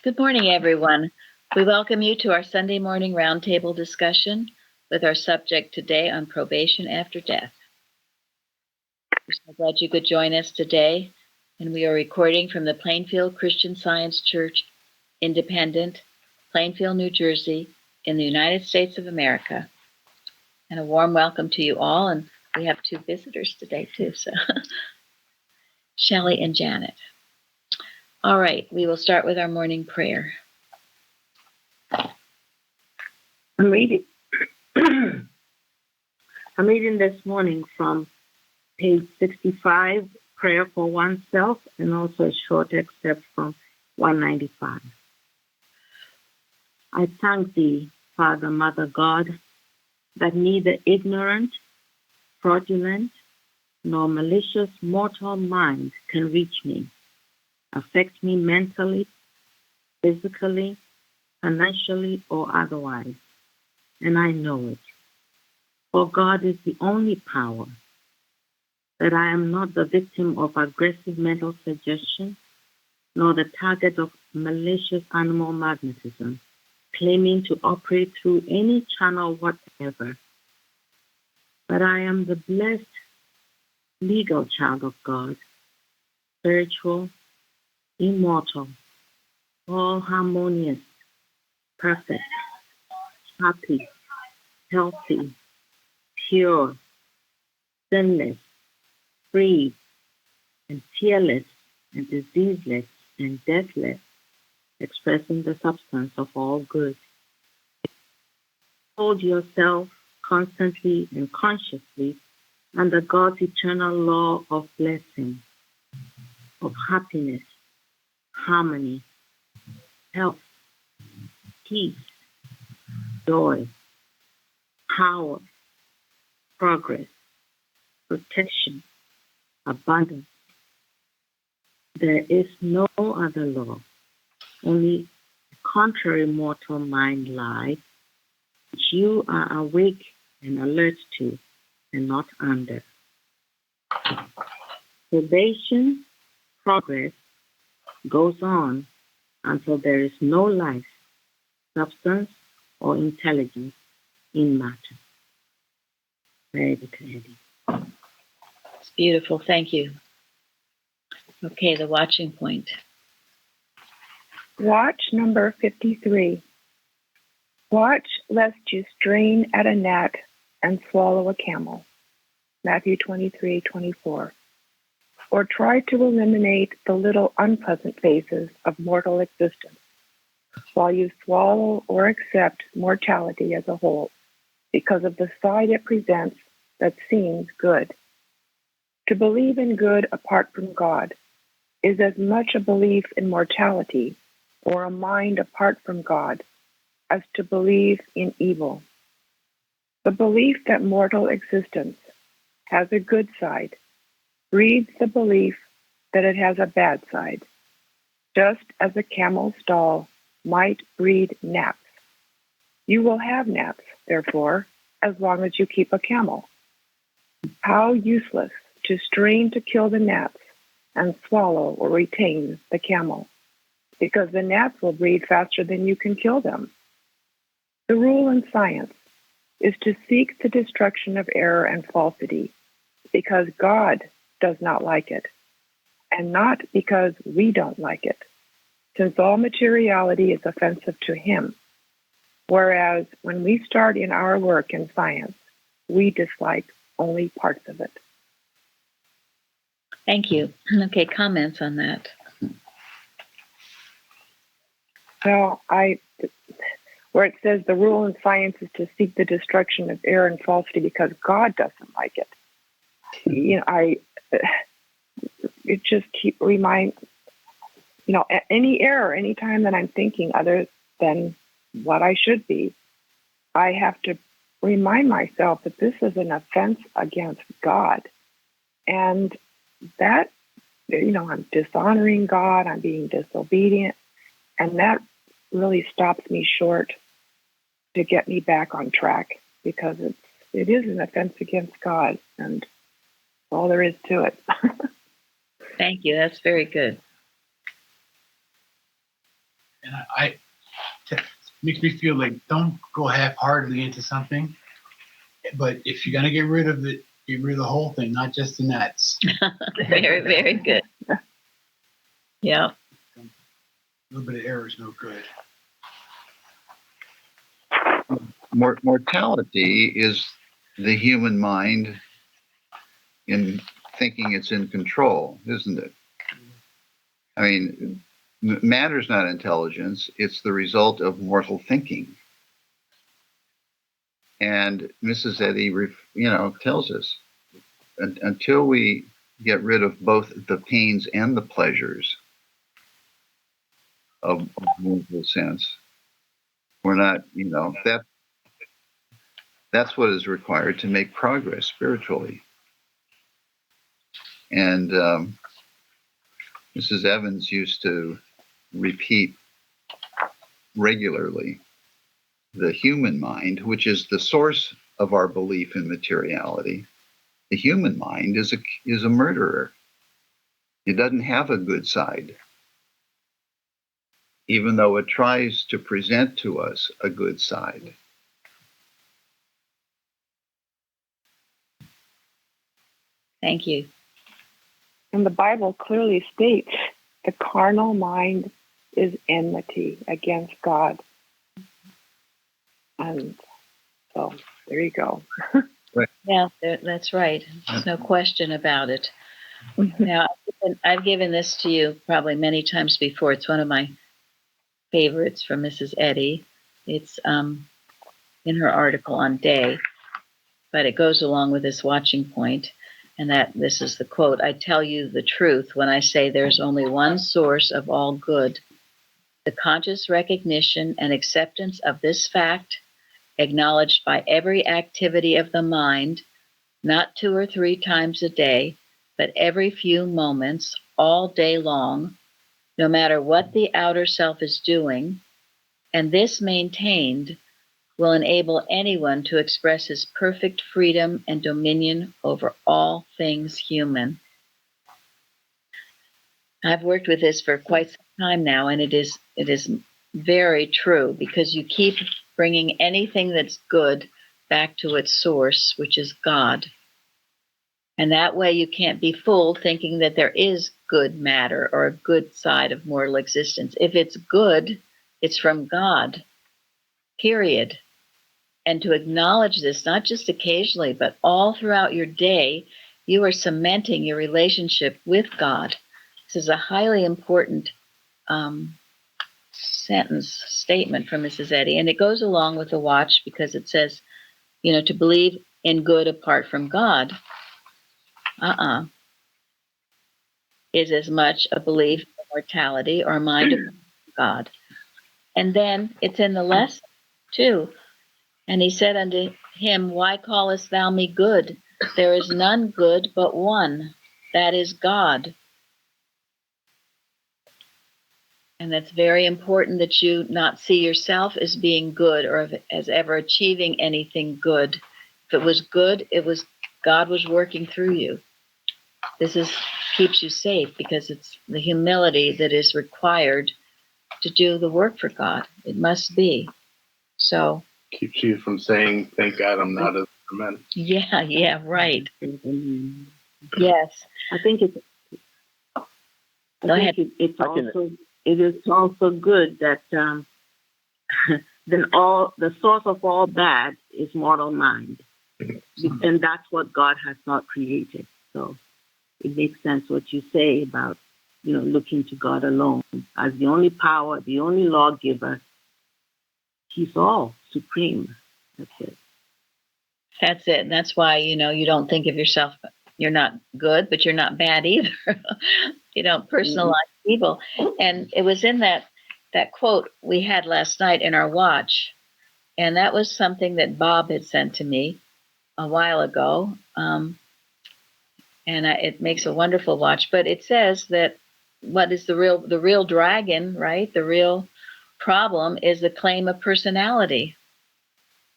Good morning, everyone. We welcome you to our Sunday morning roundtable discussion with our subject today on probation after death. We're so glad you could join us today, and we are recording from the Plainfield Christian Science Church, Independent, Plainfield, New Jersey, in the United States of America. And a warm welcome to you all, and we have two visitors today too, so Shelley and Janet. All right, we will start with our morning prayer. I'm reading this morning from page 65, Prayer for Oneself, and also a short excerpt from 195. I thank thee, Father, Mother God, that neither ignorant, fraudulent, nor malicious mortal mind can reach me, affect me mentally, physically, financially, or otherwise. And I know it. For God is the only power, that I am not the victim of aggressive mental suggestion, nor the target of malicious animal magnetism, claiming to operate through any channel whatever. But I am the blessed, legal child of God, spiritual, immortal, all harmonious, perfect, happy, healthy, pure, sinless, free, and fearless, and diseaseless, and deathless, expressing the substance of all good. Hold yourself constantly and consciously under God's eternal law of blessing, of happiness, harmony, health, peace, joy, power, progress, protection, abundance. There is no other law, only a contrary mortal mind lie, which you are awake and alert to and not under. Probation, progress, goes on until there is no life, substance, or intelligence in matter. Very clearly. It's beautiful. Thank you. Okay, the watching point. Watch number 53. Watch lest you strain at a gnat and swallow a camel. Matthew 23:24. Or try to eliminate the little unpleasant phases of mortal existence while you swallow or accept mortality as a whole because of the side it presents that seems good. To believe in good apart from God is as much a belief in mortality or a mind apart from God as to believe in evil. The belief that mortal existence has a good side breeds the belief that it has a bad side, just as a camel's stall might breed gnats. You will have gnats, therefore, as long as you keep a camel. How useless to strain to kill the gnats and swallow or retain the camel, because the gnats will breed faster than you can kill them. The rule in science is to seek the destruction of error and falsity, because God does not like it, and not because we don't like it, since all materiality is offensive to Him, whereas when we start in our work in science, we dislike only parts of it. Thank you. Okay, comments on that. Well, where it says the rule in science is to seek the destruction of error and falsity because God doesn't like it. It just any error, any time that I'm thinking other than what I should be, I have to remind myself that this is an offense against God. And that, I'm dishonoring God, I'm being disobedient, and that really stops me short to get me back on track because it is an offense against God, and all there is to it. Thank you. That's very good. And makes me feel like don't go half-heartedly into something. But if you're gonna get rid of it, get rid of the whole thing, not just the nuts. Very, very good. Yeah. A little bit of error is no good. Mortality is the human mind in thinking it's in control, isn't it? I mean, matter's not intelligence, it's the result of mortal thinking. And Mrs. Eddy, tells us until we get rid of both the pains and the pleasures of mortal sense, we're not, that's what is required to make progress spiritually. And Mrs. Evans used to repeat regularly the human mind, which is the source of our belief in materiality. The human mind is a murderer. It doesn't have a good side, even though it tries to present to us a good side. Thank you. And the Bible clearly states the carnal mind is enmity against God. And so there you go. Right. Yeah, that's right. There's no question about it. Now, I've given this to you probably many times before. It's one of my favorites from Mrs. Eddy. It's in her article on Day, but it goes along with this watching point, and that this is the quote: "I tell you the truth when I say there's only one source of all good. The conscious recognition and acceptance of this fact, acknowledged by every activity of the mind, not 2 or 3 times a day, but every few moments, all day long, no matter what the outer self is doing, and this maintained, will enable anyone to express his perfect freedom and dominion over all things human." I've worked with this for quite some time now, and it is very true, because you keep bringing anything that's good back to its source, which is God. And that way you can't be fooled thinking that there is good matter or a good side of mortal existence. If it's good, it's from God, period. And to acknowledge this, not just occasionally, but all throughout your day, you are cementing your relationship with God. This is a highly important statement from Mrs. Eddy. And it goes along with the watch, because it says, to believe in good apart from God is as much a belief in mortality or mind of God. And then it's in the lesson too. "And he said unto him, Why callest thou me good? There is none good but one, that is God." And that's very important, that you not see yourself as being good or as ever achieving anything good. If it was good, God was working through you. This keeps you safe, because it's the humility that is required to do the work for God. It must be. So keeps you from saying, "Thank God I'm not a man." Yeah, right. Yes. I think it's. Go ahead. It is also good that then the source of all bad is mortal mind, and that's what God has not created. So it makes sense what you say about looking to God alone as the only power, the only lawgiver. He's all supreme. That's it. That's it. And that's why, you don't think of yourself, you're not good, but you're not bad either. You don't personalize evil. And it was in that quote we had last night in our watch. And that was something that Bob had sent to me a while ago. It makes a wonderful watch. But it says that what is the real dragon, right? The real problem is the claim of personality.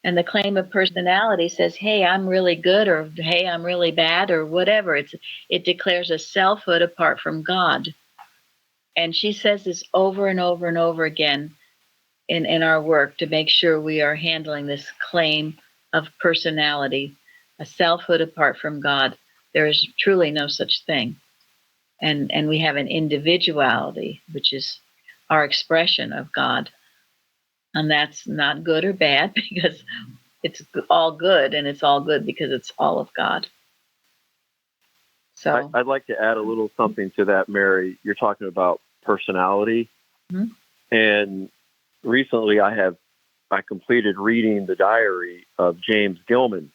And the claim of personality says, hey, I'm really good, or hey, I'm really bad, or whatever. It declares a selfhood apart from God. And she says this over and over and over again in our work to make sure we are handling this claim of personality, a selfhood apart from God. There is truly no such thing. And we have an individuality, which is our expression of God. And that's not good or bad because it's all good, and it's all good because it's all of God. So I'd like to add a little something to that, Mary. You're talking about personality. Mhm. And recently I completed reading the diary of James Gilman.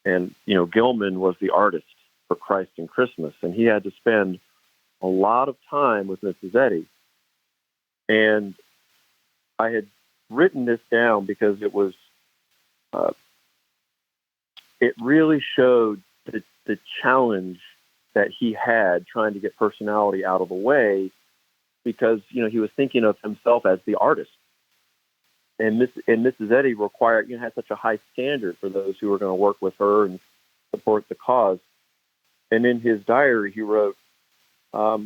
And, Gilman was the artist for Christ and Christmas, and he had to spend a lot of time with Mrs. Eddy. And I had written this down because it was, it really showed the challenge that he had trying to get personality out of the way, because, he was thinking of himself as the artist. And Mrs. Eddy required, had such a high standard for those who were going to work with her and support the cause. And in his diary, he wrote that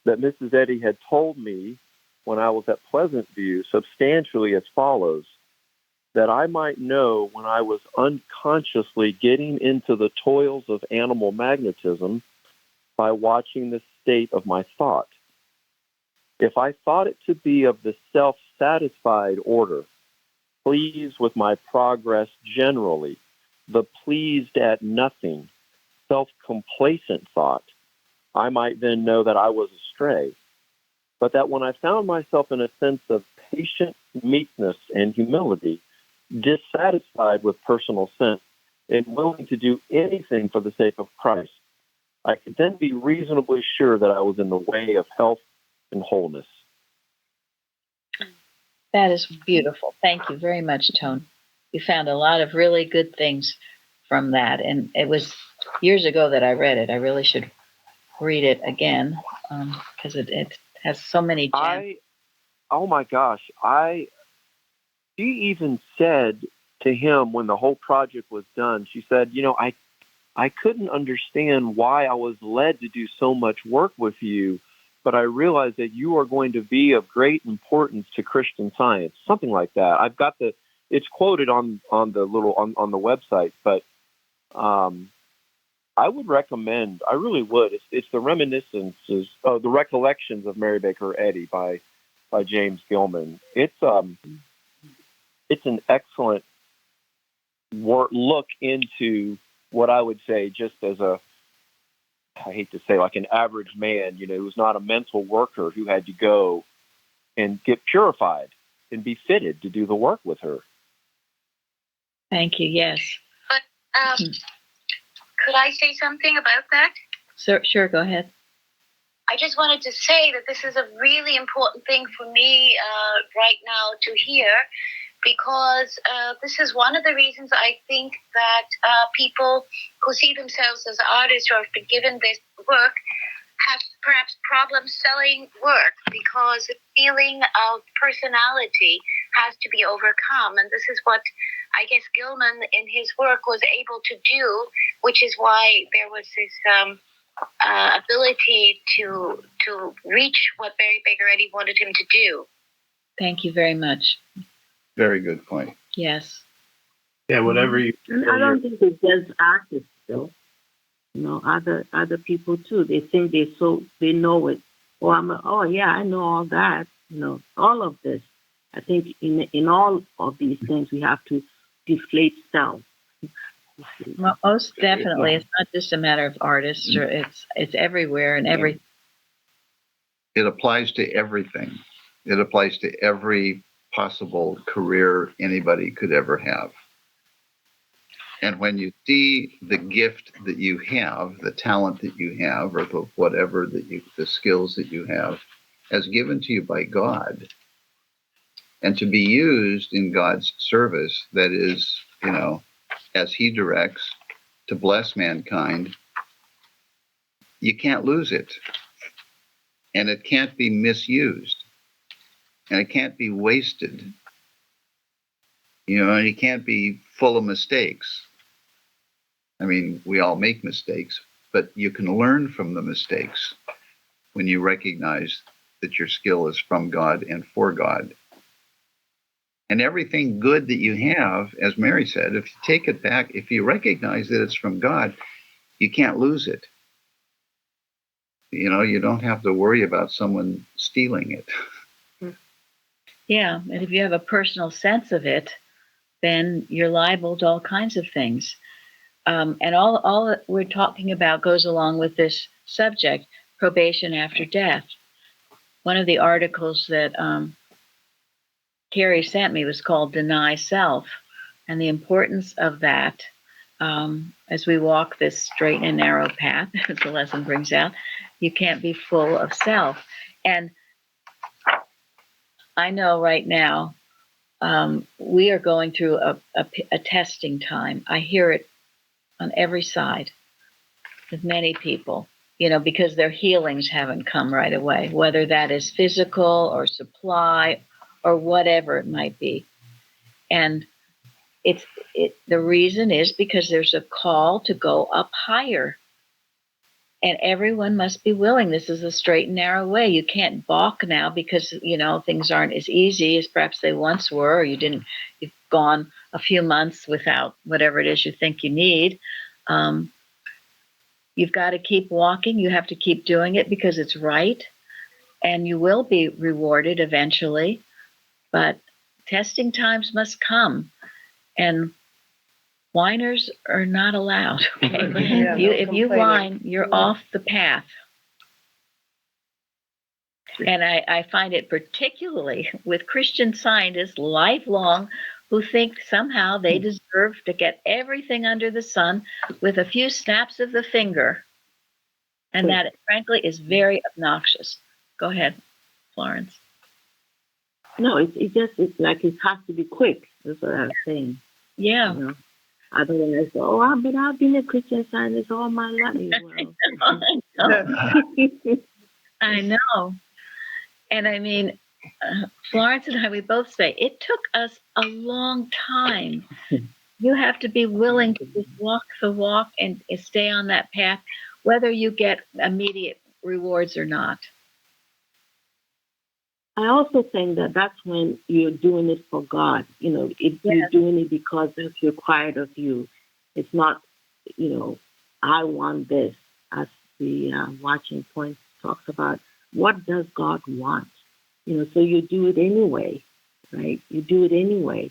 Mrs. Eddy had told me when I was at Pleasant View substantially as follows: that I might know when I was unconsciously getting into the toils of animal magnetism by watching the state of my thought. If I thought it to be of the self-satisfied order, pleased with my progress generally, the pleased at nothing, self-complacent thought, I might then know that I was astray. But that when I found myself in a sense of patient meekness and humility, dissatisfied with personal sense, and willing to do anything for the sake of Christ, I could then be reasonably sure that I was in the way of health and wholeness. that is beautiful. Thank you very much, Tone. You found a lot of really good things from that. And it was years ago that I read it. I really should read it again because it has so many gems. Oh my gosh, she even said to him when the whole project was done, she said, I couldn't understand why I was led to do so much work with you, but I realized that you are going to be of great importance to Christian Science, something like that. I've got it's quoted on the website, but I would recommend, I really would. It's the reminiscences, the recollections of Mary Baker Eddy by James Gilman. It's an excellent look into what I would say, just as I hate to say, like an average man, who's not a mental worker, who had to go and get purified and be fitted to do the work with her. Thank you. Yes. But could I say something about that? Sure, go ahead. I just wanted to say that this is a really important thing for me right now to hear, because this is one of the reasons I think that people who see themselves as artists or have been given this work have perhaps problems selling work, because the feeling of personality has to be overcome. And this is what I guess Gilman in his work was able to do, which is why there was this ability to reach what Mary Baker Eddy wanted him to do. Thank you very much. Very good point. Yes. Yeah, whatever you. And I don't think it's just artists, though. Other people too. They think they know it. Oh yeah, I know all that. All of this. I think in all of these things we have to deflate self. Well, most definitely, it's not just a matter of artists, or it's everywhere and everything. It applies to everything. It applies to every possible career anybody could ever have. And when you see the gift that you have, the talent that you have, or the skills that you have, as given to you by God, and to be used in God's service, that is, as He directs, to bless mankind, you can't lose it. And it can't be misused. And it can't be wasted. And it can't be full of mistakes. I mean, we all make mistakes, but you can learn from the mistakes when you recognize that your skill is from God and for God. And everything good that you have, as Mary said, if you take it back, if you recognize that it's from God, you can't lose it. You don't have to worry about someone stealing it. Yeah, and if you have a personal sense of it, then you're liable to all kinds of things. And all that we're talking about goes along with this subject, probation after death. One of the articles that Carrie sent me was called Deny Self, and the importance of that as we walk this straight and narrow path, as the lesson brings out, you can't be full of self. And I know right now we are going through a testing time. I hear it on every side with many people, because their healings haven't come right away, whether that is physical or supply or whatever it might be. And the reason is because there's a call to go up higher. And everyone must be willing. This is a straight and narrow way. You can't balk now because, things aren't as easy as perhaps they once were, or you've gone a few months without whatever it is you think you need. You've got to keep walking. You have to keep doing it because it's right. And you will be rewarded eventually. But testing times must come. And whiners are not allowed. Okay? Yeah, if you complaining. whine, you're off the path. And I find it particularly with Christian Scientists lifelong who think somehow they deserve to get everything under the sun with a few snaps of the finger. And that, frankly, is very obnoxious. Go ahead, Florence. No, it's like it has to be quick. That's what I was saying. Yeah. Otherwise, but I've been a Christian Scientist all my life. I know. And I mean, Florence and I, we both say it took us a long time. You have to be willing to just walk the walk and stay on that path, whether you get immediate rewards or not. I also think that that's when you're doing it for God. If you're doing it because it's required of you. It's not, I want this. As the watching point talks about, what does God want? So you do it anyway, right? You do it anyway.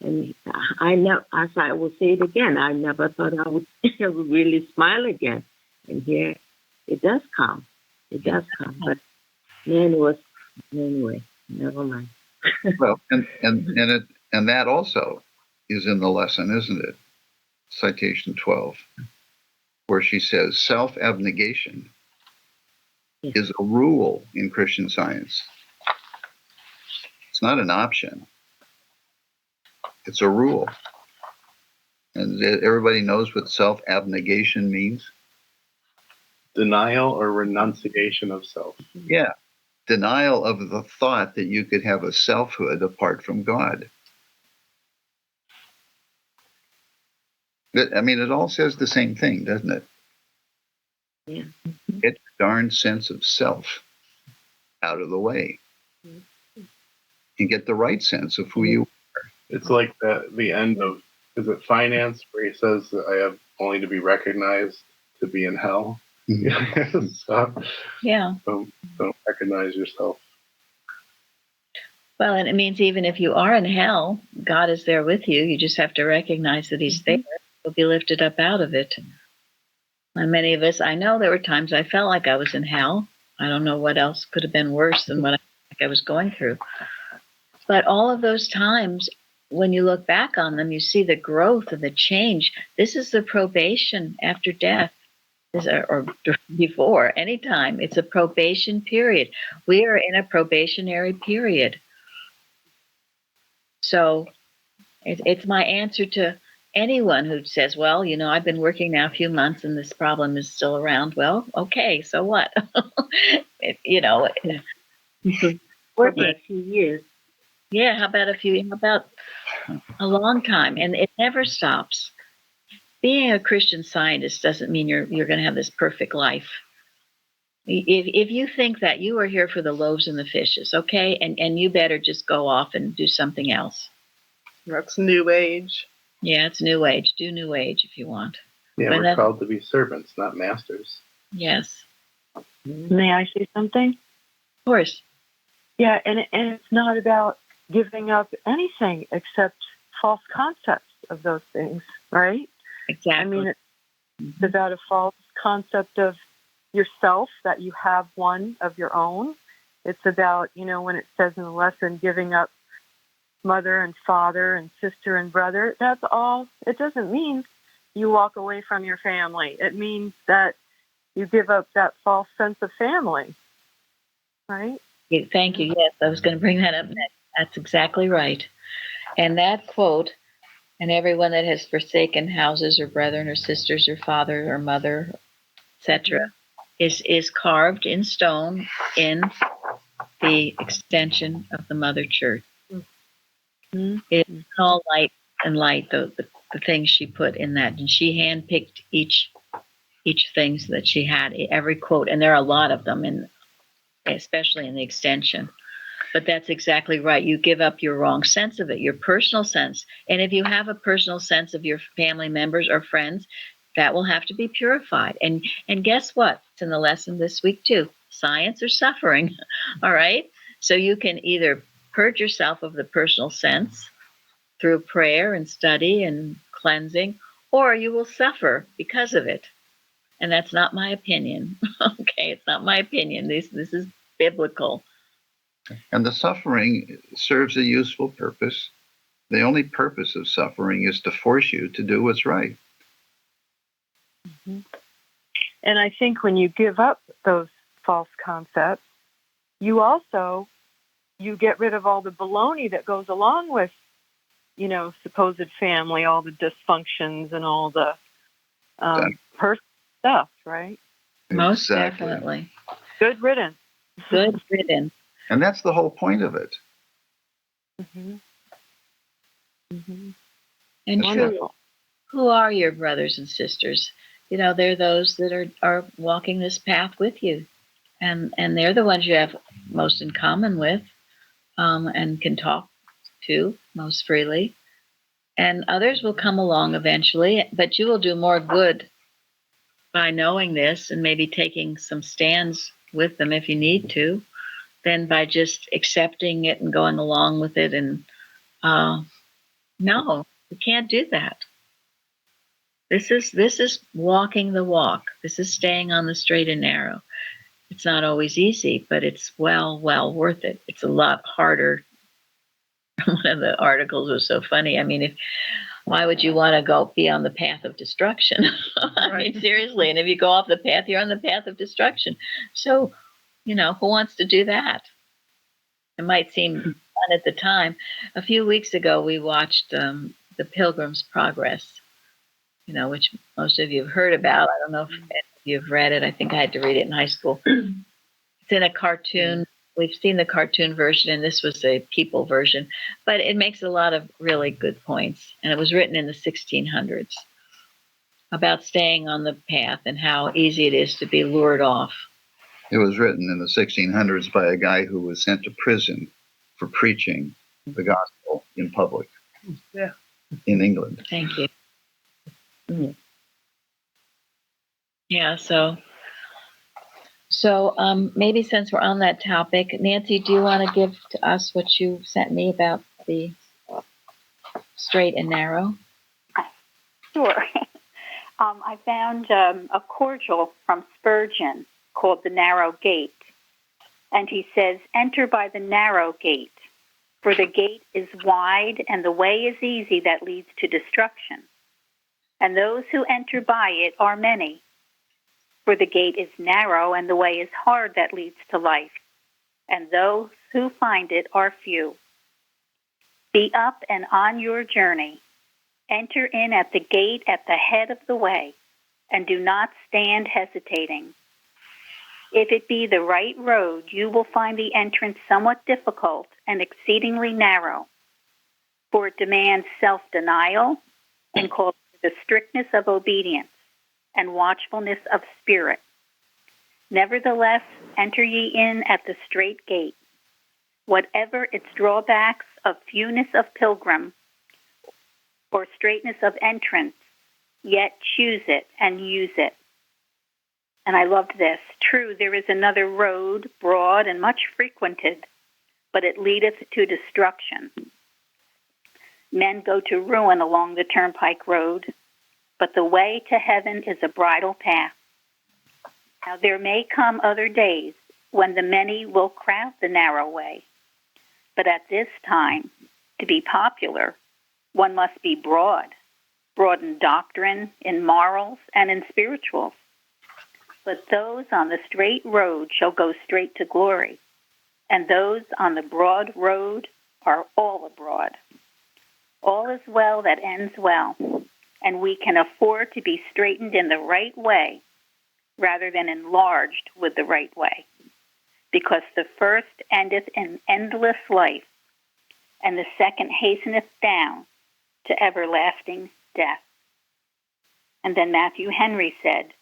And as I will say it again, I never thought I would really smile again. And here it does come. It does come. But anyway, never mind. Well, and that also is in the lesson, isn't it? Citation 12, where she says self-abnegation is a rule in Christian Science. It's not an option. It's a rule. And everybody knows what self-abnegation means? Denial or renunciation of self. Yeah. Denial of the thought that you could have a selfhood apart from God. It all says the same thing, doesn't it? Yeah. Get the darn sense of self out of the way. And get the right sense of who you are. It's like the end of, is it Finance, where he says that I have only to be recognized to be in hell? Mm-hmm. So, Yeah. Don't recognize yourself. Well, and it means even if you are in hell, God is there with you. You just have to recognize that he's there. You'll be lifted up out of it. And many of us, I know there were times I felt like I was in hell. I don't know what else could have been worse than what I was going through. But all of those times, when you look back on them, you see the growth and the change. This is the probation after death, or before, anytime. It's a probation period. We are in a probationary period. So it's my answer to anyone who says, well, I've been working now a few months and this problem is still around. Well, okay, so what? Working a few years. Yeah, how about a long time? And it never stops. Being a Christian Scientist doesn't mean you're going to have this perfect life. If you think that, you are here for the loaves and the fishes, okay? And you better just go off and do something else. That's New Age. Yeah, it's New Age. Do New Age if you want. Yeah, But we're called to be servants, not masters. Yes. May I say something? Of course. Yeah, and it's not about giving up anything except false concepts of those things, right? Exactly. I mean, it's about a false concept of yourself, that you have one of your own. It's about, when it says in the lesson, giving up mother and father and sister and brother, that's all. It doesn't mean you walk away from your family. It means that you give up that false sense of family, right? Thank you. Yes, I was going to bring that up next. That's exactly right. And that quote, and everyone that has forsaken houses or brethren or sisters or father or mother, etc., is carved in stone in the extension of the Mother Church. Mm-hmm. It's all light and light, the things she put in that. And she handpicked each things that she had, every quote, and there are a lot of them, especially in the extension. But that's exactly right. You give up your wrong sense of it, your personal sense. And if you have a personal sense of your family members or friends, that will have to be purified. And guess what? It's in the lesson this week too. Science or suffering. All right. So you can either purge yourself of the personal sense through prayer and study and cleansing, or you will suffer because of it. And that's not my opinion. Okay, it's not my opinion. This is biblical. And the suffering serves a useful purpose. The only purpose of suffering is to force you to do what's right. Mm-hmm. And I think when you give up those false concepts, you get rid of all the baloney that goes along with, supposed family, all the dysfunctions and all the personal stuff, right? Most Exactly. definitely. Good riddance. Good riddance. And that's the whole point of it. Mm-hmm. Mm-hmm. And wonderful. Who are your brothers and sisters? They're those that are walking this path with you. And they're the ones you have most in common with, and can talk to most freely. And others will come along eventually, but you will do more good by knowing this and maybe taking some stands with them if you need to, than by just accepting it and going along with it. And no, you can't do that. This is walking the walk. This is staying on the straight and narrow. It's not always easy, but it's well worth it. It's a lot harder. One of the articles was so funny. I mean, why would you want to go be on the path of destruction? I mean, seriously. And if you go off the path, you're on the path of destruction. So, who wants to do that? It might seem fun at the time. A few weeks ago, we watched The Pilgrim's Progress, which most of you have heard about. I don't know if you've read it. I think I had to read it in high school. It's in a cartoon. We've seen the cartoon version, and this was a people version, but it makes a lot of really good points. And it was written in the 1600s about staying on the path and how easy it is to be lured off. It was written in the 1600s by a guy who was sent to prison for preaching the gospel in public. Yeah. In England. Thank you. Mm-hmm. Yeah, so maybe since we're on that topic, Nancy, do you want to give to us what you sent me about the straight and narrow? Sure. I found a cordial from Spurgeon called The Narrow Gate. And he says, "Enter by the narrow gate, for the gate is wide and the way is easy that leads to destruction. And those who enter by it are many. For the gate is narrow and the way is hard that leads to life. And those who find it are few. Be up and on your journey. Enter in at the gate at the head of the way, and do not stand hesitating. If it be the right road, you will find the entrance somewhat difficult and exceedingly narrow, for it demands self-denial and calls for the strictness of obedience and watchfulness of spirit. Nevertheless, enter ye in at the strait gate. Whatever its drawbacks of fewness of pilgrim or straightness of entrance, yet choose it and use it. And I loved this. True, there is another road, broad and much frequented, but it leadeth to destruction. Men go to ruin along the turnpike road, but the way to heaven is a bridle path. Now there may come other days when the many will crowd the narrow way, but at this time, to be popular, one must be broad in doctrine, in morals, and in spirituals. But those on the straight road shall go straight to glory, and those on the broad road are all abroad. All is well that ends well, and we can afford to be straightened in the right way rather than enlarged with the right way, because the first endeth in endless life, and the second hasteneth down to everlasting death. And then Matthew Henry said,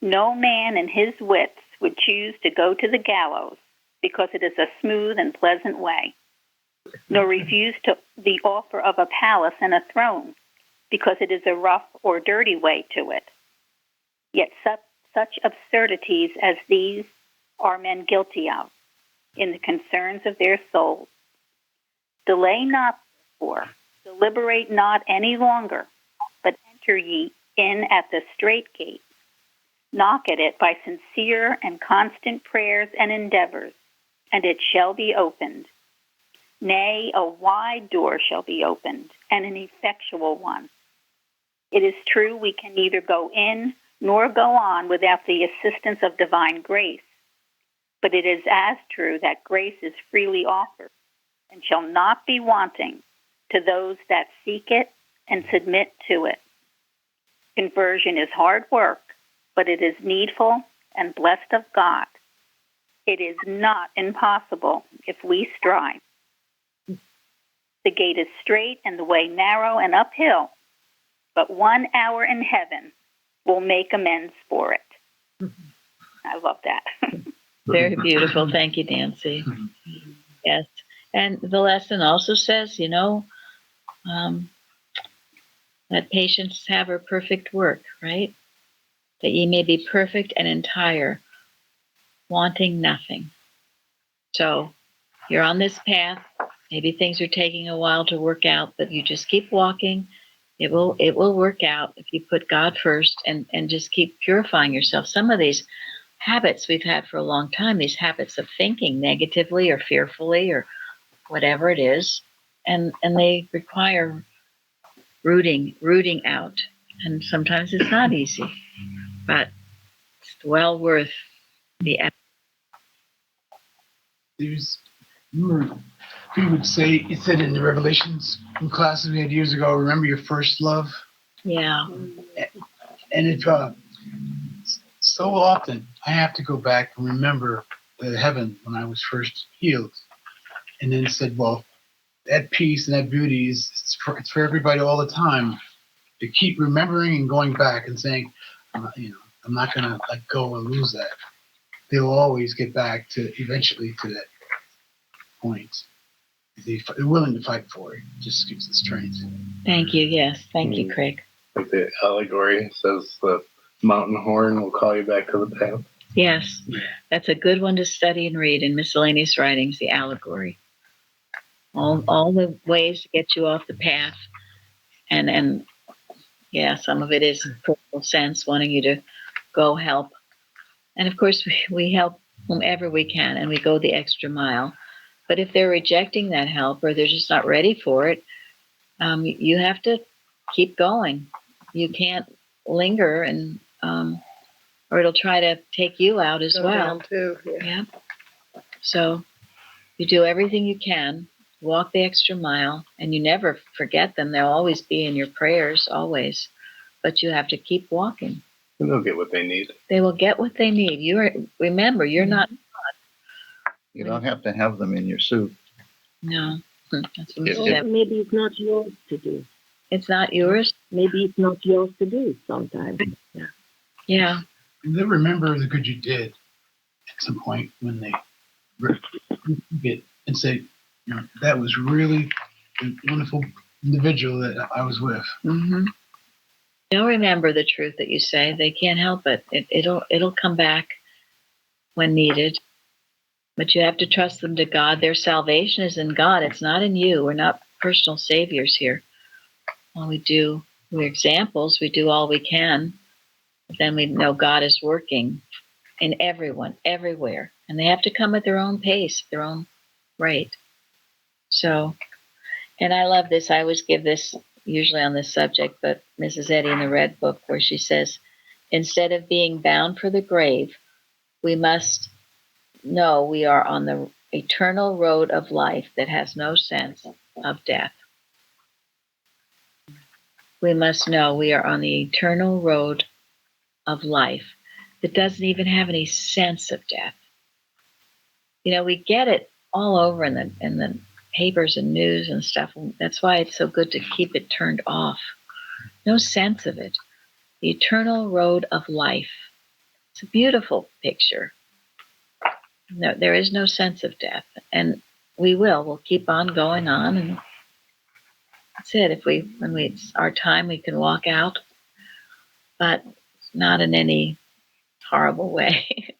no man in his wits would choose to go to the gallows because it is a smooth and pleasant way, nor refuse to the offer of a palace and a throne because it is a rough or dirty way to it. Yet such absurdities as these are men guilty of in the concerns of their souls. Delay not, therefore, deliberate not any longer, but enter ye in at the strait gate. Knock at it by sincere and constant prayers and endeavors, and it shall be opened. Nay, a wide door shall be opened, and an effectual one. It is true we can neither go in nor go on without the assistance of divine grace, but it is as true that grace is freely offered, and shall not be wanting to those that seek it and submit to it. Conversion is hard work, but it is needful and blessed of God. It is not impossible if we strive. The gate is straight and the way narrow and uphill, but 1 hour in heaven will make amends for it. I love that. Very beautiful. Thank you, Nancy. Yes. And the lesson also says, let patience have her perfect work, right? That ye may be perfect and entire, wanting nothing. So you're on this path. Maybe things are taking a while to work out, but you just keep walking. It will work out if you put God first and just keep purifying yourself. Some of these habits we've had for a long time, these habits of thinking negatively or fearfully or whatever it is, and they require rooting out. And sometimes it's not easy, but it's well worth the effort. Remember, he would say, it said in the Revelations in classes we had years ago, remember your first love? Yeah. And it, so often I have to go back and remember the heaven when I was first healed. And then said, well, that peace and that beauty it's for everybody all the time. To keep remembering and going back and saying, I'm not going to let go and lose that. They'll always get back eventually to that point. They're willing to fight for it. It just gives the strength. Thank you. Yes. Thank you, Craig. Like the allegory says, the mountain horn will call you back to the path. Yes. That's a good one to study and read in miscellaneous writings, the allegory. All the ways to get you off the path. And yeah, some of it is personal sense, wanting you to go help. And of course, we help whomever we can, and we go the extra mile. But if they're rejecting that help or they're just not ready for it, you have to keep going. You can't linger, and or it'll try to take you out as well. Too, yeah. So you do everything you can, walk the extra mile, and you never forget them. They'll always be in your prayers, always. But you have to keep walking. And they'll get what they need. They will get what they need. Remember, you're not God. You don't have to have them in your soup. No. That's what Maybe it's not yours to do. It's not yours? Maybe it's not yours to do sometimes. Yeah. Yeah. And then remember the good you did. at some point when they get and say, that was really a wonderful individual that I was with. Mm-hmm. They'll remember the truth that you say. They can't help it. It'll come back when needed. But you have to trust them to God. Their salvation is in God. It's not in you. We're not personal saviors here. All we're examples. We do all we can. But then we know God is working in everyone, everywhere. And they have to come at their own pace, their own rate. So, and I love this. I always give this usually on this subject, but Mrs. Eddy in the Red Book, where she says, instead of being bound for the grave, we must know we are on the eternal road of life that has no sense of death. We must know we are on the eternal road of life that doesn't even have any sense of death. We get it all over in the papers and news and stuff. That's why it's so good to keep it turned off. No sense of it. The eternal road of life. It's a beautiful picture. No, there is no sense of death. And we'll keep on going on. And that's it. When it's our time, we can walk out, but not in any horrible way.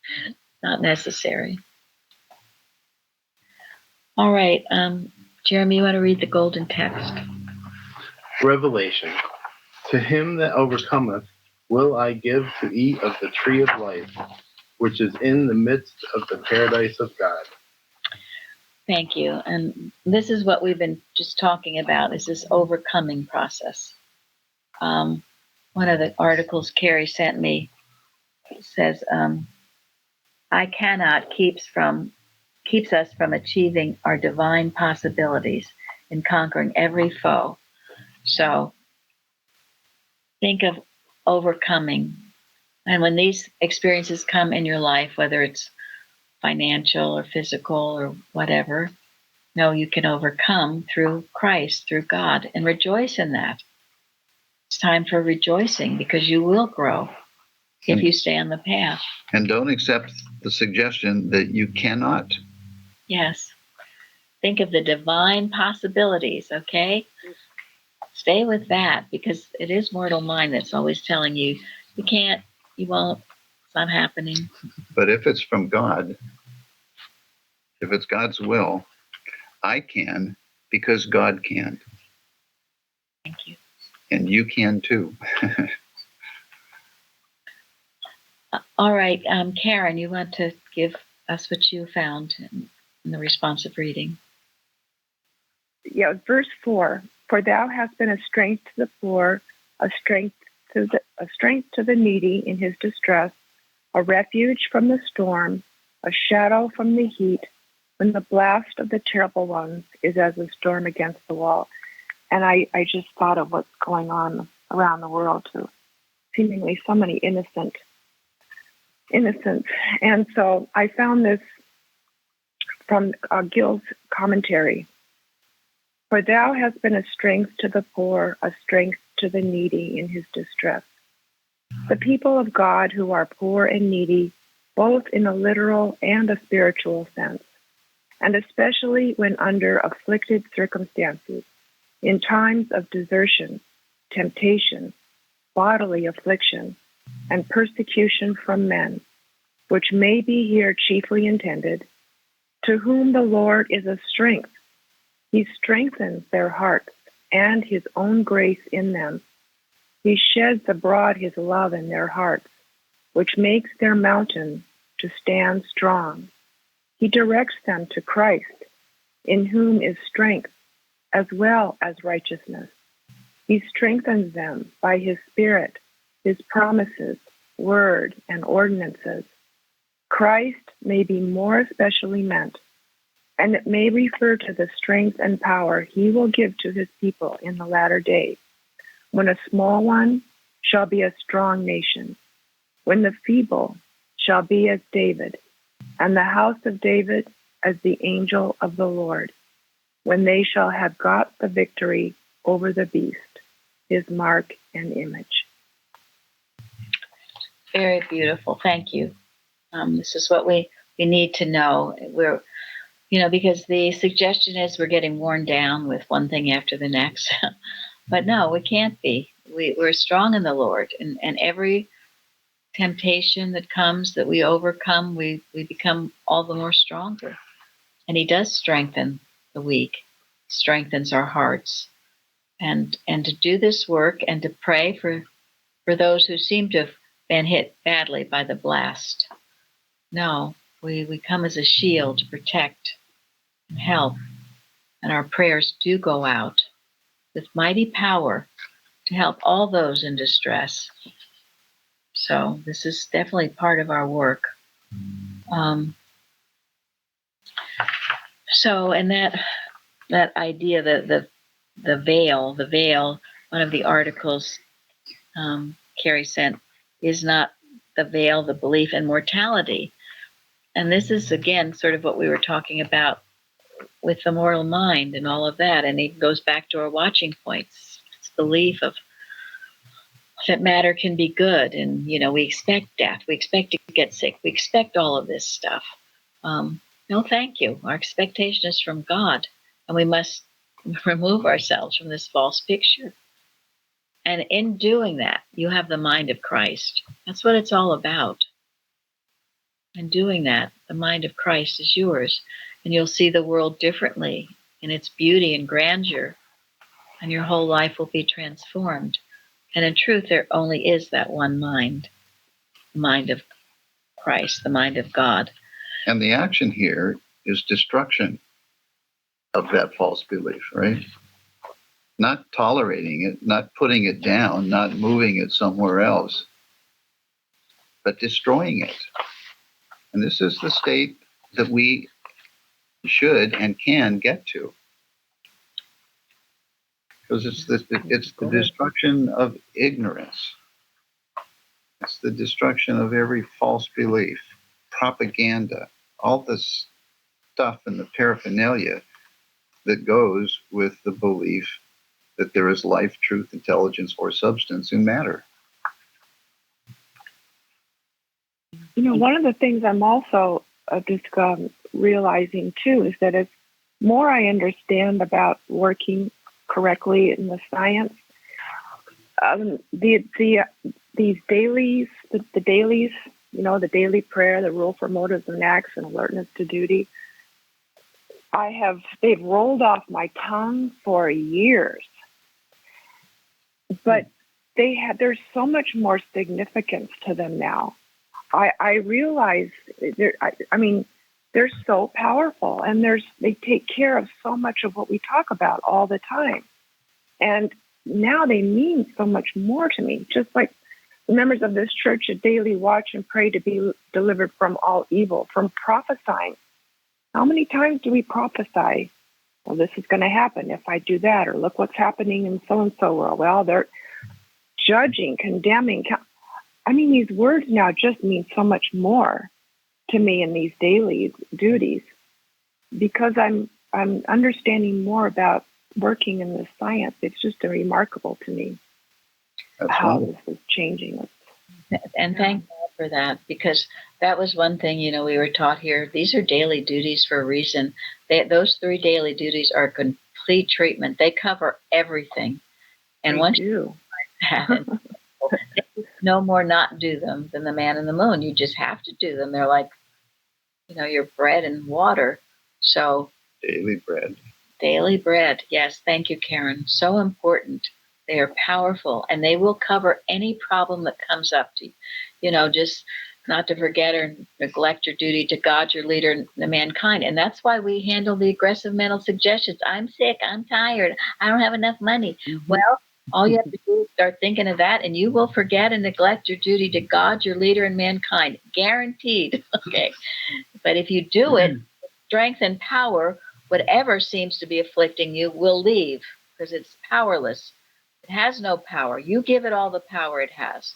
Not necessary. All right. Jeremy, you want to read the golden text? Revelation. To him that overcometh will I give to eat of the tree of life, which is in the midst of the paradise of God. Thank you. And this is what we've been just talking about, is this overcoming process. One of the articles Carrie sent me says, I cannot keeps us from achieving our divine possibilities in conquering every foe. So think of overcoming. And when these experiences come in your life, whether it's financial or physical or whatever, know you can overcome through Christ, through God, and rejoice in that. It's time for rejoicing because you will grow if you stay on the path. And don't accept the suggestion that you cannot. Yes. Think of the divine possibilities, okay? Stay with that because it is mortal mind that's always telling you, you can't, you won't, it's not happening. But if it's from God, if it's God's will, I can because God can. Thank you. And you can too. All right, Karen, you want to give us what you found in the responsive reading? Yeah, verse 4. For thou hast been a strength to the poor, a strength to the needy in his distress, a refuge from the storm, a shadow from the heat, when the blast of the terrible ones is as a storm against the wall. And I just thought of what's going on around the world too. Seemingly so many innocents. And so I found this from Gill's commentary. For thou hast been a strength to the poor, a strength to the needy in his distress. The people of God who are poor and needy, both in a literal and a spiritual sense, and especially when under afflicted circumstances, in times of desertion, temptation, bodily affliction, and persecution from men, which may be here chiefly intended, to whom the Lord is a strength. He strengthens their hearts and his own grace in them. He sheds abroad his love in their hearts, which makes their mountain to stand strong. He directs them to Christ, in whom is strength, as well as righteousness. He strengthens them by his Spirit, his promises, word, and ordinances. Christ may be more especially meant, and it may refer to the strength and power he will give to his people in the latter days, when a small one shall be a strong nation, when the feeble shall be as David, and the house of David as the angel of the Lord, when they shall have got the victory over the beast, his mark and image. Very beautiful. Thank you. This is what we we need to know. Because the suggestion is we're getting worn down with one thing after the next. But no, we can't be. We're strong in the Lord, and every temptation that comes that we overcome, we become all the more stronger. And He does strengthen the weak, strengthens our hearts. And to do this work and to pray for those who seem to have been hit badly by the blast. No, we come as a shield to protect and help. And our prayers do go out with mighty power to help all those in distress. So this is definitely part of our work. And that idea that the veil, one of the articles Carrie sent, is not the veil, the belief in mortality. And this is, again, sort of what we were talking about with the mortal mind and all of that. And it goes back to our watching points. It's belief of that matter can be good. And, we expect death. We expect to get sick. We expect all of this stuff. No, thank you. Our expectation is from God. And we must remove ourselves from this false picture. And in doing that, you have the mind of Christ. That's what it's all about. And doing that, the mind of Christ is yours. And you'll see the world differently in its beauty and grandeur. And your whole life will be transformed. And in truth, there only is that one mind, the mind of Christ, the mind of God. And the action here is destruction of that false belief, right? Not tolerating it, not putting it down, not moving it somewhere else, but destroying it. And this is the state that we should and can get to. Because it's the destruction of ignorance. It's the destruction of every false belief, propaganda, all this stuff and the paraphernalia that goes with the belief that there is life, truth, intelligence, or substance in matter. One of the things I'm also just realizing too is that as more I understand about working correctly in the science, these dailies, the dailies, the daily prayer, the rule for motives and acts, and alertness to duty, they've rolled off my tongue for years, but there's so much more significance to them now. I realize they're so powerful, and they take care of so much of what we talk about all the time. And now they mean so much more to me. Just like the members of this church should daily watch and pray to be delivered from all evil, from prophesying. How many times do we prophesy? Well, this is going to happen if I do that, or look what's happening in so-and-so world. Well, they're judging, condemning. These words now just mean so much more to me in these daily duties, because I'm understanding more about working in this science. It's just remarkable to me how this is changing. And thank God for that, because that was one thing, we were taught here. These are daily duties for a reason. Those 3 daily duties are complete treatment. They cover everything. And once you do that, no more not do them than the man in the moon. You just have to do them. They're like, your bread and water. So daily bread. Daily bread. Yes. Thank you, Karen. So important. They are powerful, and they will cover any problem that comes up to you. Just not to forget or neglect your duty to God, your leader, and the mankind. And that's why we handle the aggressive mental suggestions. I'm sick. I'm tired. I don't have enough money. Mm-hmm. Well, all you have to do is start thinking of that, and you will forget and neglect your duty to God, your leader, and mankind. Guaranteed. Okay. But if you do it, strength and power, whatever seems to be afflicting you will leave, because it's powerless. It has no power. You give it all the power it has.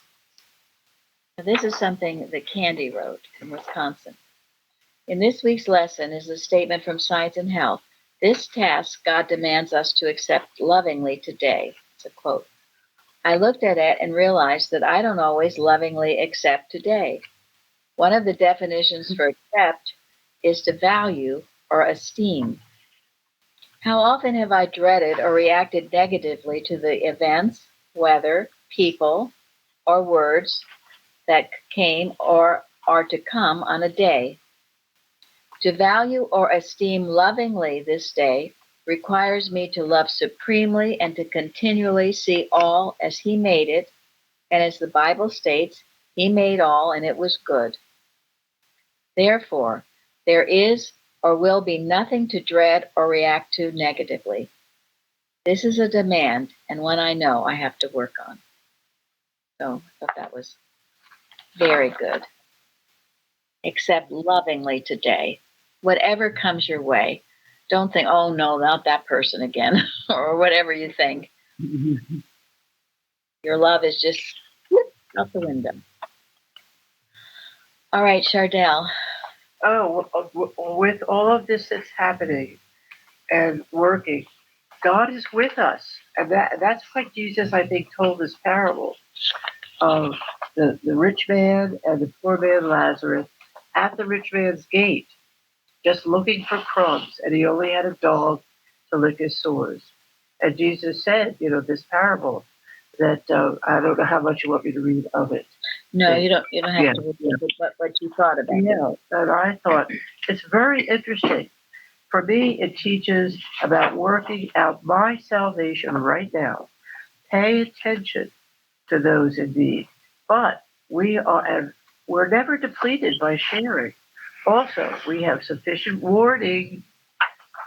Now, this is something that Candy wrote from Wisconsin. In this week's lesson is a statement from Science and Health. This task God demands us to accept lovingly today. It's a quote. I looked at it and realized that I don't always lovingly accept today. One of the definitions for accept is to value or esteem. How often have I dreaded or reacted negatively to the events, weather, people, or words that came or are to come on a day? To value or esteem lovingly this day requires me to love supremely and to continually see all as He made it, and as the Bible states, He made all and it was good. Therefore, there is or will be nothing to dread or react to negatively. This is a demand and one I know I have to work on. So I thought that was very good. Accept lovingly today. Whatever comes your way, don't think, oh no, not that person again, or whatever you think. Your love is just whoop, out the window. All right, Chardell. With all of this that's happening and working, God is with us. And that's what Jesus, I think, told this parable of the rich man and the poor man Lazarus at the rich man's gate, just looking for crumbs, and he only had a dog to lick his sores. And Jesus said, this parable that I don't know how much you want me to read of it. No, you don't have to repeat what you thought about it. Yeah, and I thought it's very interesting. For me, it teaches about working out my salvation right now. Pay attention to those in need. But we're never depleted by sharing. Also, we have sufficient warning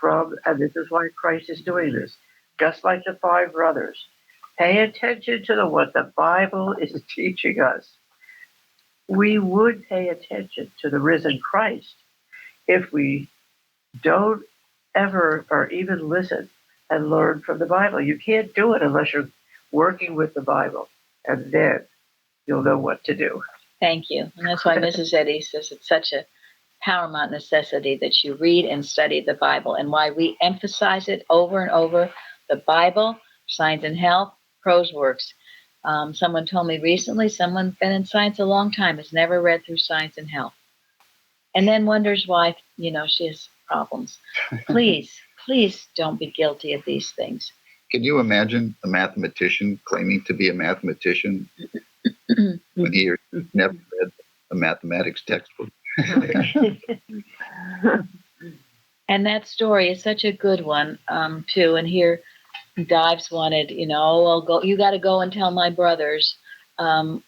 and this is why Christ is doing this, just like the 5 brothers. Pay attention to what the Bible is teaching us. We would pay attention to the risen Christ if we don't ever or even listen and learn from the Bible. You can't do it unless you're working with the Bible, and then you'll know what to do. Thank you. And that's why Mrs. Eddy says it's such a paramount necessity that you read and study the Bible, and why we emphasize it over and over. The Bible, Science and Health, Prose Works. Someone told me recently, someone been in science a long time, has never read through Science and Health, and then wonders why, she has problems. Please don't be guilty of these things. Can you imagine a mathematician claiming to be a mathematician when he or she never read a mathematics textbook? And that story is such a good one, too. And here, Dives wanted, I'll go. You got to go and tell my brothers. And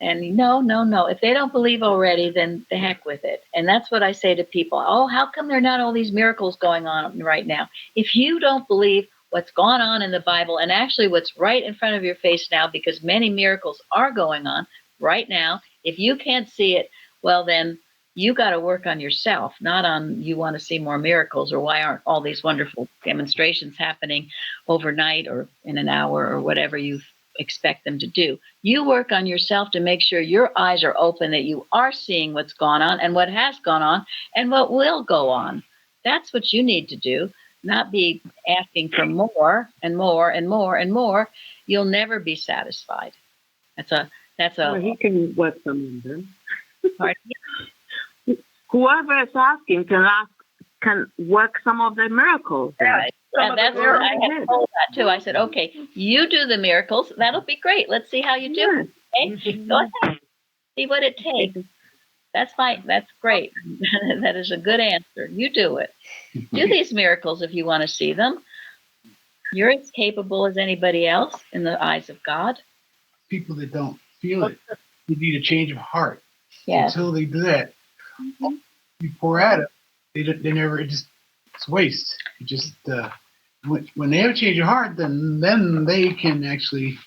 no. If they don't believe already, then the heck with it. And that's what I say to people. Oh, how come there are not all these miracles going on right now? If you don't believe what's gone on in the Bible, and actually what's right in front of your face now, because many miracles are going on right now, if you can't see it, well, then you got to work on yourself, not on you want to see more miracles, or why aren't all these wonderful demonstrations happening overnight or in an hour or whatever you expect them to do. You work on yourself to make sure your eyes are open, that you are seeing what's gone on and what has gone on and what will go on. That's what you need to do, not be asking for more and more and more and more. You'll never be satisfied. Well, he can work some of them. Pardon? Whoever is asking can work some of the miracles. Right. And that's what I had told that too. I said, okay, you do the miracles. That'll be great. Let's see how you do. Okay? Go ahead. See what it takes. That's fine. That's great. That is a good answer. You do it. Do these miracles if you want to see them. You're as capable as anybody else in the eyes of God. People that don't feel it, they need a change of heart. Yes. Until they do that, you pour at it, they never, it's waste. It just, when they have a change of heart, then they can actually,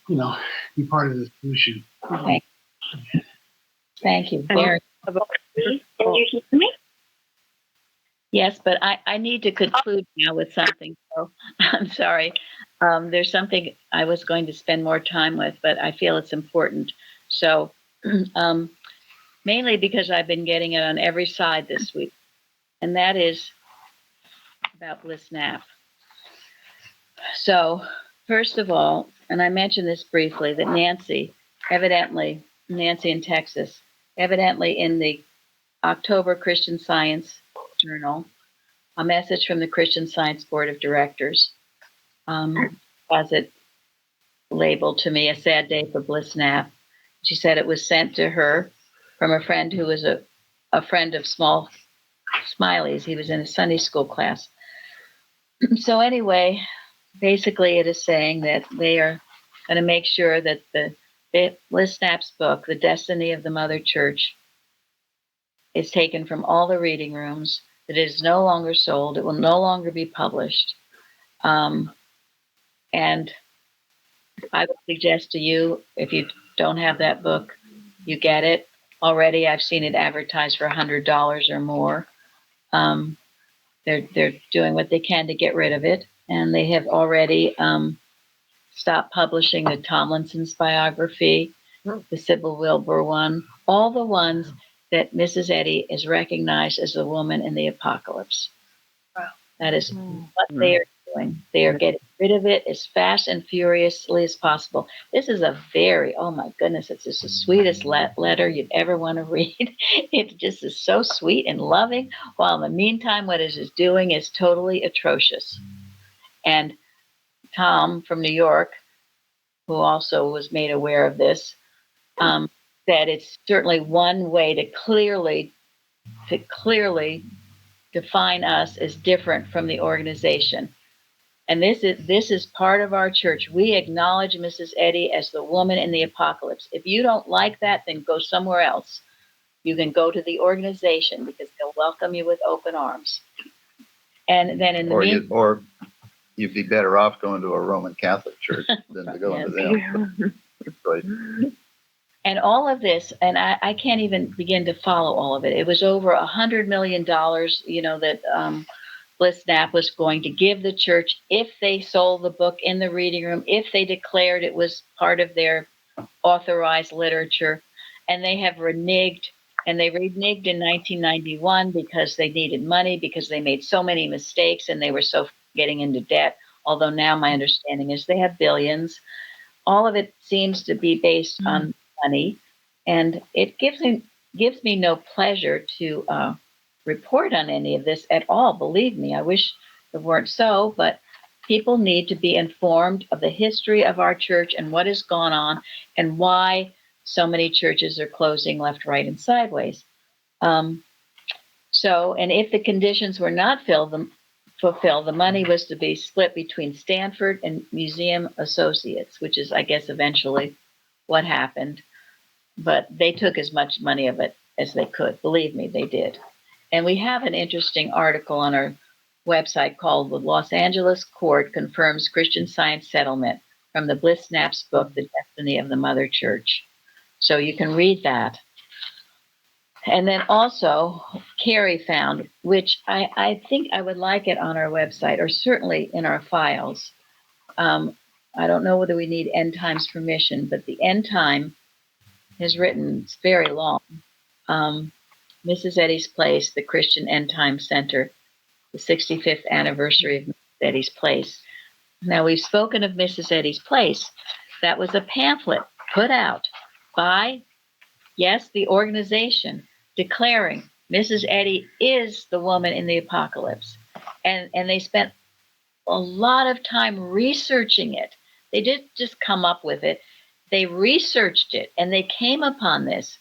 be part of the solution. Okay. Thank you. Very. Can you hear me? Yes, but I need to conclude now with something. So I'm sorry. There's something I was going to spend more time with, but I feel it's important. So mainly because I've been getting it on every side this week, and that is about Bliss Knapp. So first of all, and I mentioned this briefly, that Nancy in Texas evidently in the October Christian Science Journal, a message from the Christian Science Board of Directors, has it labeled to me, "A Sad Day for Bliss Knapp." She said it was sent to her from a friend who was a friend of Small Smiley's. He was in a Sunday school class. So anyway, basically it is saying that they are going to make sure that the Bliss Knapp's book, The Destiny of the Mother Church, is taken from all the reading rooms, that it is no longer sold, it will no longer be published. And I would suggest to you, if you don't have that book, you get it. Already I've seen it advertised for $100 or more. They're doing what they can to get rid of it, and they have already stopped publishing the Tomlinson's biography, the Sybil Wilbur one, all the ones that Mrs. Eddy is recognized as the woman in the apocalypse. Wow. That is what they are doing. They are getting rid of it as fast and furiously as possible. This is a very, oh my goodness, it's just the sweetest letter you'd ever want to read. It just is so sweet and loving, while in the meantime, what it is doing is totally atrocious. And Tom from New York, who also was made aware of this, said it's certainly one way to clearly define us as different from the organization. And this is part of our church. We acknowledge Mrs. Eddy as the woman in the apocalypse. If you don't like that, then go somewhere else. You can go to the organization, because they'll welcome you with open arms. And then in the or you'd be better off going to a Roman Catholic church than to go into them. Right. And all of this, and I can't even begin to follow all of it. It was over $100 million, that Bliss Knapp was going to give the church if they sold the book in the reading room, if they declared it was part of their authorized literature. And they have reneged, and they reneged in 1991 because they needed money, because they made so many mistakes and they were so getting into debt. Although now my understanding is they have billions. All of it seems to be based on money, and it gives me no pleasure to report on any of this at all. Believe me, I wish it weren't so, but people need to be informed of the history of our church and what has gone on and why so many churches are closing left, right, and sideways. And if the conditions were not fulfilled, the money was to be split between Stanford and Museum Associates, which is, I guess, eventually what happened. But they took as much money of it as they could. Believe me, they did. And we have an interesting article on our website called "The Los Angeles Court Confirms Christian Science Settlement" from the Bliss Knapp's book, The Destiny of the Mother Church. So you can read that. And then also, Carrie found, which I think I would like it on our website, or certainly in our files. I don't know whether we need End Times permission, but the End Time has written, it's very long, Mrs. Eddy's Place, the Christian End Time Center, the 65th anniversary of Mrs. Eddy's Place. Now, we've spoken of Mrs. Eddy's Place. That was a pamphlet put out by, yes, the organization, declaring Mrs. Eddy is the woman in the apocalypse. And they spent a lot of time researching it. They didn't just come up with it. They researched it, and they came upon this.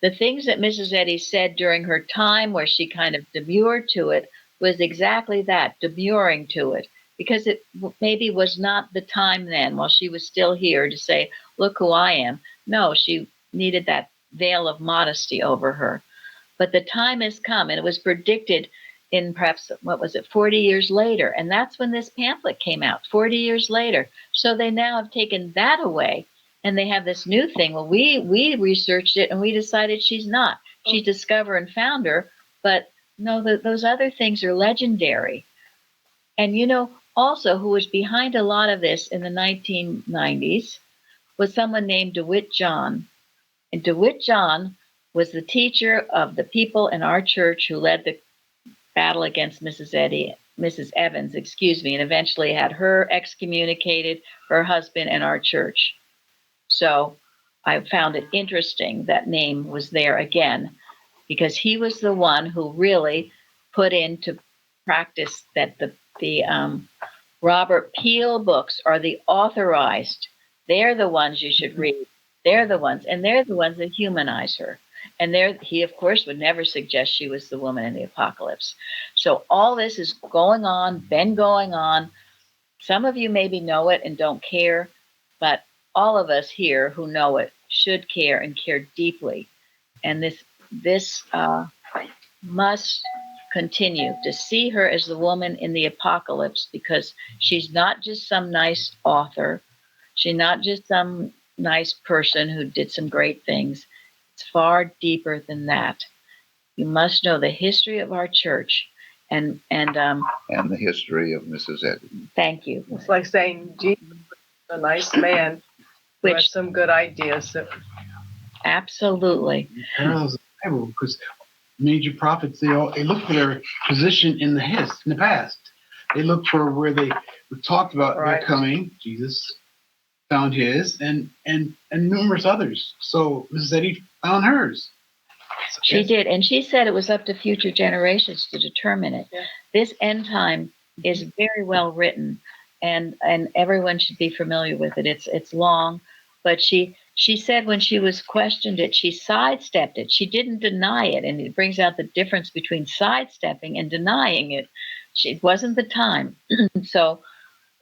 The things that Mrs. Eddy said during her time where she kind of demurred to it was exactly that, demurring to it, because it maybe was not the time then, while she was still here, to say, look who I am. No, she needed that veil of modesty over her. But the time has come, and it was predicted in perhaps, 40 years later. And that's when this pamphlet came out, 40 years later. So they now have taken that away, and they have this new thing. Well, we researched it, and we decided she's not. She's discoverer and founder, but no, those other things are legendary. And also who was behind a lot of this in the 1990s was someone named DeWitt John. And DeWitt John was the teacher of the people in our church who led the battle against Mrs. Evans, and eventually had her excommunicated, her husband, and our church. So I found it interesting that name was there again, because he was the one who really put into practice that the Robert Peel books are the authorized. They're the ones you should read. They're the ones that humanize her. And he, of course, would never suggest she was the woman in the apocalypse. So all this is going on, been going on. Some of you maybe know it and don't care, but all of us here who know it should care and care deeply. And this must continue to see her as the woman in the apocalypse, because she's not just some nice author. She's not just some nice person who did some great things. It's far deeper than that. You must know the history of our church and the history of Mrs. Eddy. Thank you. It's like saying Jesus was a nice man who had some good ideas. Absolutely. Parallels the Bible, because major prophets, they look for their position in the past. They look for where they talked about their coming. Jesus found his, and numerous others. So Mrs. Eddy found hers. She did, and she said it was up to future generations to determine it. Yeah. This end time is very well written, and everyone should be familiar with it. It's long, but she said when she was questioned it, she sidestepped it. She didn't deny it, and it brings out the difference between sidestepping and denying it. It wasn't the time. So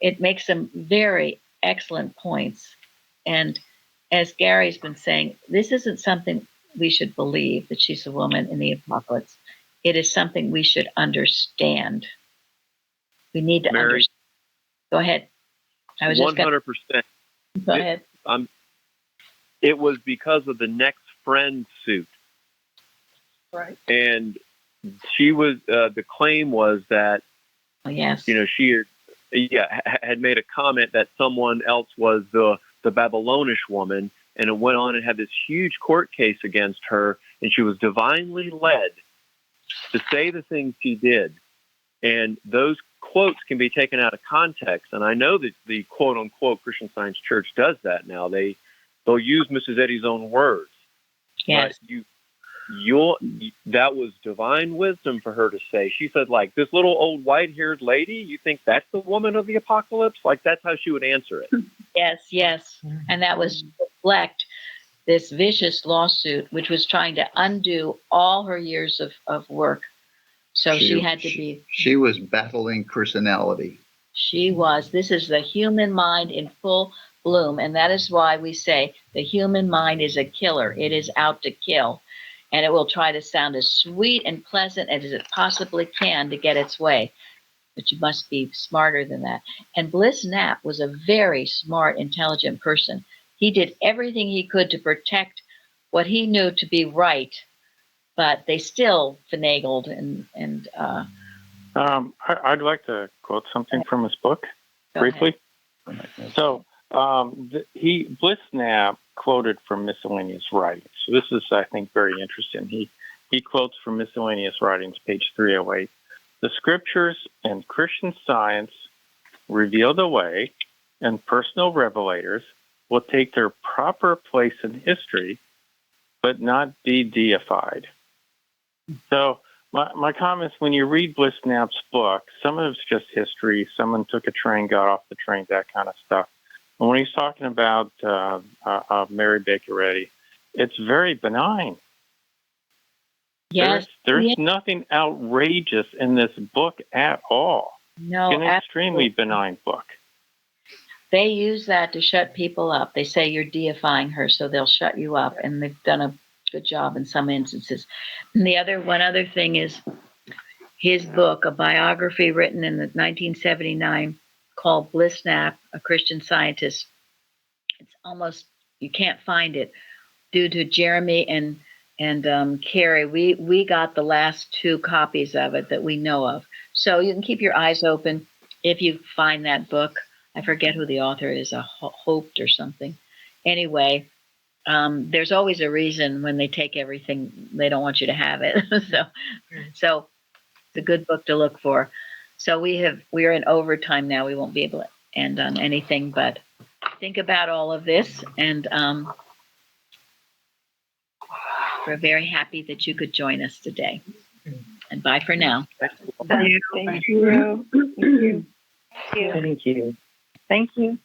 it makes some very excellent points. And as Gary's been saying, this isn't something we should believe that she's a woman in the apocalypse. It is something we should understand. We need to understand. Go ahead. I was 100%. Go ahead. It was because of the next friend suit. Right. And she was, the claim was that, yes, she had made a comment that someone else was the Babylonish woman, and it went on and had this huge court case against her, and she was divinely led to say the things she did. And those quotes can be taken out of context. And I know that the quote-unquote Christian Science Church does that now. They'll use Mrs. Eddy's own words. Yes. But that was divine wisdom for her to say. She said, like, this little old white-haired lady, you think that's the woman of the apocalypse? Like, that's how she would answer it. Yes. And that was to reflect this vicious lawsuit, which was trying to undo all her years of work. So she had to be. She was battling personality. She was. This is the human mind in full bloom. And that is why we say the human mind is a killer. It is out to kill. And it will try to sound as sweet and pleasant as it possibly can to get its way. But you must be smarter than that. And Bliss Knapp was a very smart, intelligent person. He did everything he could to protect what he knew to be right, but they still finagled and I'd like to quote something from his book briefly. So Bliss Knapp quoted from miscellaneous writings. So this is, I think, very interesting. He quotes from miscellaneous writings, page 308. The scriptures and Christian science reveal the way, and personal revelators will take their proper place in history, but not be deified. So my comments, when you read Bliss Knapp's book, some of it's just history. Someone took a train, got off the train, that kind of stuff. And when he's talking about Mary Baker Eddy, it's very benign. Yes. There's nothing outrageous in this book at all. No, it's an extremely benign book. They use that to shut people up. They say you're deifying her, so they'll shut you up. And they've done a good job in some instances. And one other thing is his book, a biography written in 1979 called Bliss Knapp, A Christian Scientist. It's almost, you can't find it due to Jeremy and Carrie. We got the last 2 copies of it that we know of. So you can keep your eyes open if you find that book. I forget who the author is, Hoped or something. Anyway, there's always a reason when they take everything, they don't want you to have it. So it's a good book to look for. So we are in overtime now. We won't be able to end on anything, but think about all of this and We're very happy that you could join us today. And bye for now. Thank you. Thank you. Thank you. Thank you.